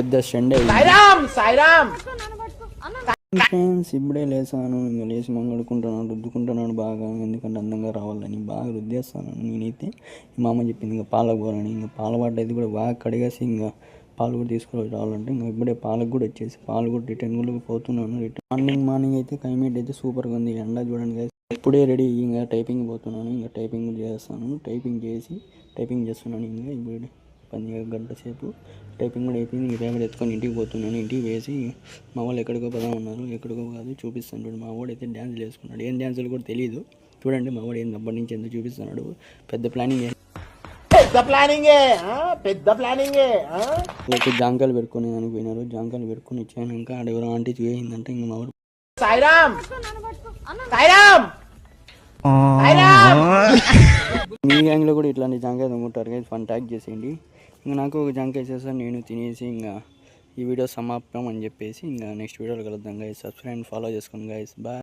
పెద్ద స్టెండ్ ఫ్రెండ్స్. ఇప్పుడే లేసాను, ఇంకా లేచి మంగడుకుంటున్నాను, రుద్దుకుంటున్నాను బాగా, ఎందుకంటే అందంగా రావాలని బాగా రుద్దేస్తాను నేనైతే. మా అమ్మ చెప్పింది ఇంకా పాలకు పోవాలని, ఇంకా పాల వాటర్ అయితే కూడా బాగా కడిగేసి ఇంకా పాలు కూడా తీసుకొని రావాలంటే ఇంకా ఇప్పుడే పాలకు కూడా వచ్చేసి పాలు కూడా రిటర్న్ కూడా పోతున్నాను. మార్నింగ్ అయితే క్లైమేట్ అయితే సూపర్గా ఉంది, ఎండ చూడండి. ఇప్పుడే రెడీ, ఇంకా టైపింగ్ పోతున్నాను, ఇంకా టైపింగ్ చేస్తాను. టైపింగ్ చేస్తున్నాను ఇంకా ఇప్పుడు 10 గంటల సేపు టైపింగ్ కూడా అయిపోయింది. ఈ పేపర్ ఎత్తుకొని ఇంటికి పోతున్నాను. ఇంటికి వేసి మా వాళ్ళు ఎక్కడికో పోదామన్నారు, ఎక్కడికో కాదు చూపిస్తాను చూడు. మా వాడు అయితే డ్యాన్సులు వేసుకున్నాడు, ఏం డ్యాన్సులు కూడా తెలియదు చూడండి. మా వాడు అప్పటి నుంచి ఎందుకు చూపిస్తున్నాడు, పెద్ద ప్లానింగే. లేకపోతే జాంకాయలు పెట్టుకొని అనిపోయినారు. జాంకాయలు పెట్టుకొని ఇచ్చాక ఆడ ఎవరో ఆంటీ చూసిందంటే ఇంకా మా వాడు మీ గ్యాంగ్లో కూడా ఇట్లాంటి జాంకాయ దొంగతారు కదా, ఫన్ ట్యాగ్ చేసేయండి. ఇంకా నాకు ఒక జాంకాయ చేస్తాను, నేను తినేసి ఇంకా ఈ వీడియో సమాప్తం అని చెప్పేసి ఇంకా నెక్స్ట్ వీడియోలో కలుద్దాం గైస్. సబ్స్క్రైబ్ అండ్ ఫాలో చేసుకోండి గైస్. బాయ్.